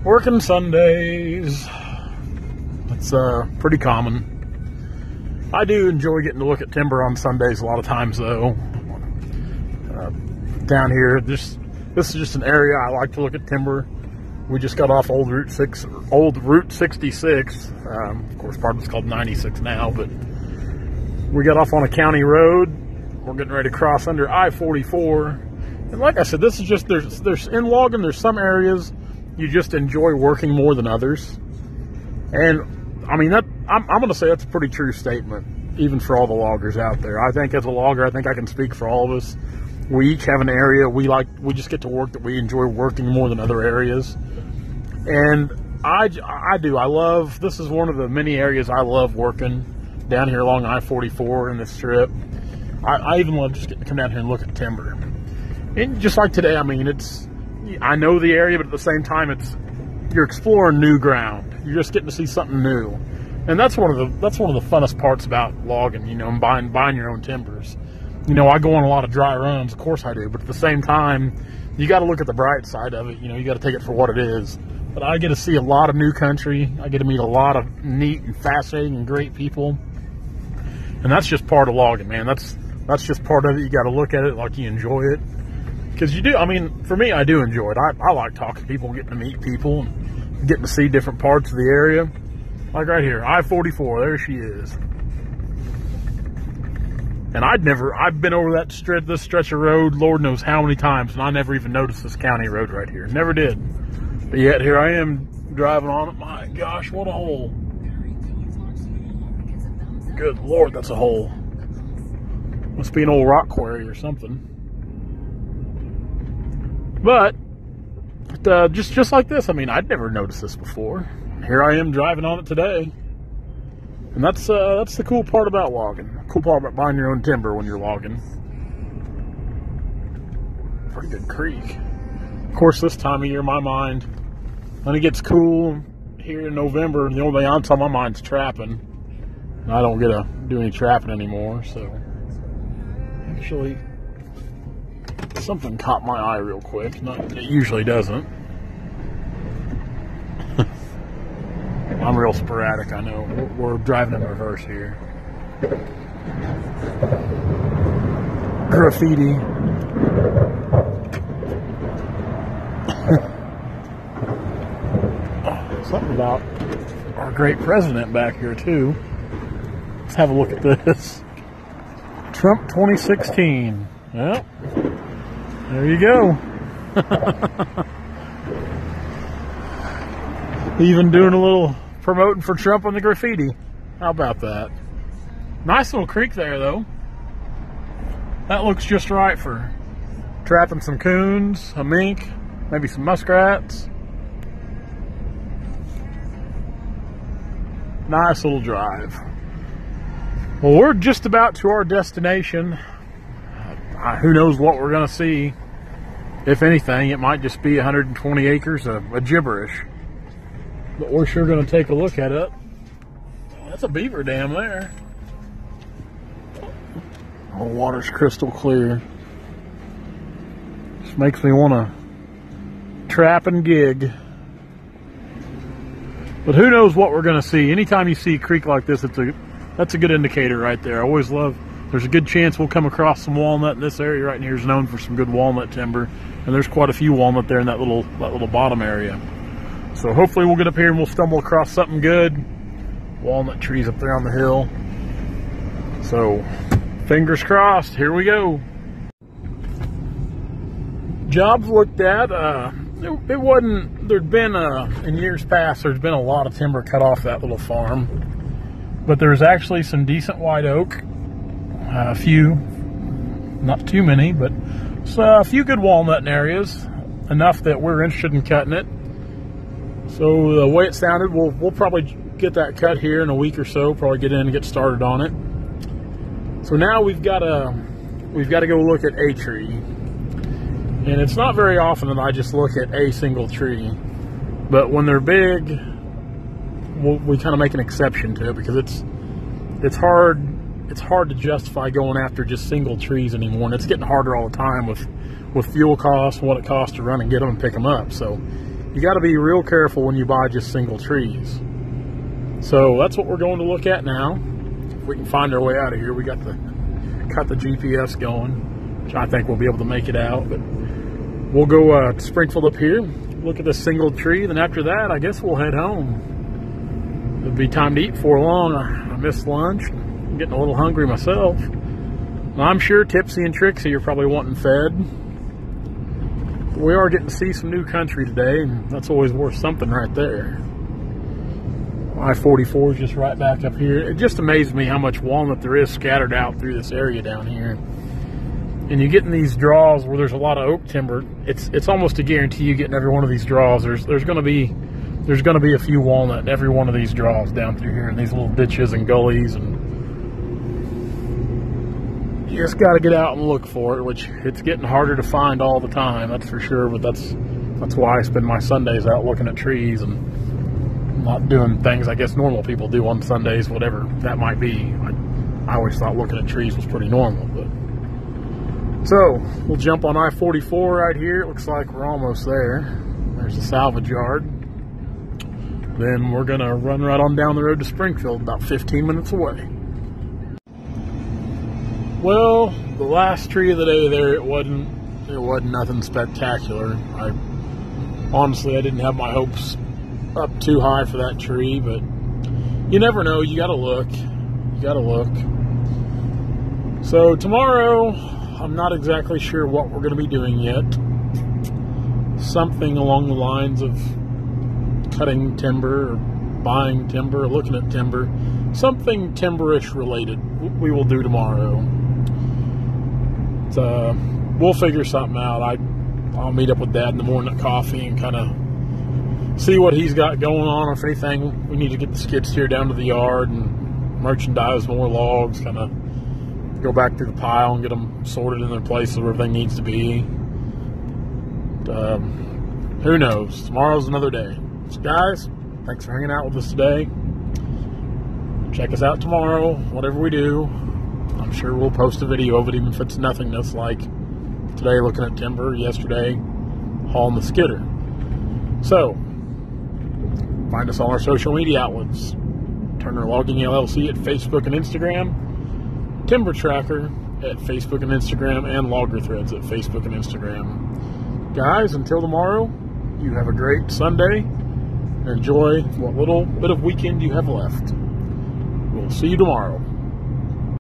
Working Sundays. It's pretty common. I do enjoy getting to look at timber on Sundays a lot of times, though. Down here, this is just an area I like to look at timber. We just got off old Route 66. Of course, part of it's called 96 now, but we got off on a county road. We're getting ready to cross under I-44. And like I said, this is just, there's in logging, there's some areas you just enjoy working more than others. And I mean, I'm going to say that's a pretty true statement, even for all the loggers out there. I think as a logger, I think I can speak for all of us. We each have an area we just get to work that we enjoy working more than other areas. And I love, this is one of the many areas I love working down here along I-44 in this strip. I even love just getting to come down here and look at timber. And just like today, I mean, I know the area, but at the same time, you're exploring new ground. You're just getting to see something new. And that's one of the funnest parts about logging, you know, and buying your own timbers. You know, I go on a lot of dry runs, of course I do, but at the same time, you got to look at the bright side of it. You know, you got to take it for what it is. But I get to see a lot of new country. I get to meet a lot of neat and fascinating and great people. And that's just part of logging, man. That's just part of it. You got to look at it like you enjoy it. Because you do, I mean, for me, I do enjoy it. I like talking to people, getting to meet people, and getting to see different parts of the area. Like right here, I-44, there she is. And I've been over this stretch of road, Lord knows how many times, and I never even noticed this county road right here. Never did. But yet here I am driving on it. My gosh, what a hole. Good Lord, that's a hole. Must be an old rock quarry or something. But just like this, I mean, I'd never noticed this before. Here I am driving on it today. And that's the cool part about logging. The cool part about buying your own timber when you're logging. Pretty good creek. Of course, this time of year, my mind, when it gets cool here in November, the only thing on top of my mind's trapping. And I don't get to do any trapping anymore, so. Actually, something caught my eye real quick. It usually doesn't. I'm real sporadic, I know. We're driving in reverse here. Graffiti. Something about our great president back here, too. Let's have a look at this. Trump 2016. Well, there you go. Even doing a little promoting for Trump on the graffiti. How about that? Nice little creek there, though. That looks just right for trapping some coons, a mink, maybe some muskrats. Nice little drive. Well, we're just about to our destination. Who knows what we're going to see. If anything, it might just be 120 acres of gibberish. But we're sure going to take a look at it. Oh, that's a beaver dam there. Oh, the water's crystal clear. Just makes me want to trap and gig. But who knows what we're going to see. Anytime you see a creek like this, that's a good indicator right there. I always love, there's a good chance we'll come across some walnut. This area right here is known for some good walnut timber. And there's quite a few walnut there in that little bottom area. So hopefully we'll get up here and we'll stumble across something good. Walnut trees up there on the hill. So fingers crossed, here we go. Jobs looked at, it wasn't, there'd been, in years past, there's been a lot of timber cut off that little farm. But there's actually some decent white oak. A few, not too many, but a few good walnut areas. Enough that we're interested in cutting it. So the way it sounded, we'll probably get that cut here in a week or so. Probably get in and get started on it. So now we've got to go look at a tree, and it's not very often that I just look at a single tree. But when they're big, we kind of make an exception to it because it's hard to justify going after just single trees anymore, and it's getting harder all the time with fuel costs and what it costs to run and get them and pick them up. So you got to be real careful when you buy just single trees. So that's what we're going to look at now. If we can find our way out of here. We got the GPS going, which I think we'll be able to make it out. But we'll go to Springfield up here, look at the single tree. Then after that, I guess we'll head home. It'll be time to eat before long. I missed lunch. I'm getting a little hungry myself. I'm sure Tipsy and Trixie are probably wanting fed. We are getting to see some new country today, and that's always worth something right there. I-44 is just right back up here. It just amazes me how much walnut there is scattered out through this area down here. And you get in these draws where there's a lot of oak timber. It's almost a guarantee you get in every one of these draws. There's going to be a few walnut in every one of these draws down through here in these little ditches and gullies, and you just got to get out and look for it, which it's getting harder to find all the time, that's for sure. But that's why I spend my Sundays out looking at trees and not doing things I guess normal people do on Sundays, whatever that might be. I always thought looking at trees was pretty normal. But so we'll jump on I-44 right here. It looks like we're almost there. There's the salvage yard. Then we're gonna run right on down the road to Springfield, about 15 minutes away. Well, the last tree of the day there, it wasn't nothing spectacular. Honestly, I didn't have my hopes up too high for that tree, but you never know. You gotta look. So tomorrow, I'm not exactly sure what we're gonna be doing yet. Something along the lines of cutting timber or buying timber or looking at timber. Something timberish related we will do tomorrow. We'll figure something out. I'll meet up with Dad in the morning at coffee and kind of see what he's got going on. If anything, we need to get the skid steer down to the yard and merchandise more logs, kind of go back through the pile and get them sorted in their places where everything needs to be. Who knows? Tomorrow's another day. So guys, thanks for hanging out with us today. Check us out tomorrow, whatever we do. I'm sure we'll post a video of it, even if it's nothingness, like today looking at timber, yesterday hauling the skidder. So, find us on our social media outlets. Turner Logging LLC at Facebook and Instagram. Timber Tracker at Facebook and Instagram. And Logger Threads at Facebook and Instagram. Guys, until tomorrow, you have a great Sunday. And enjoy what little bit of weekend you have left. We'll see you tomorrow.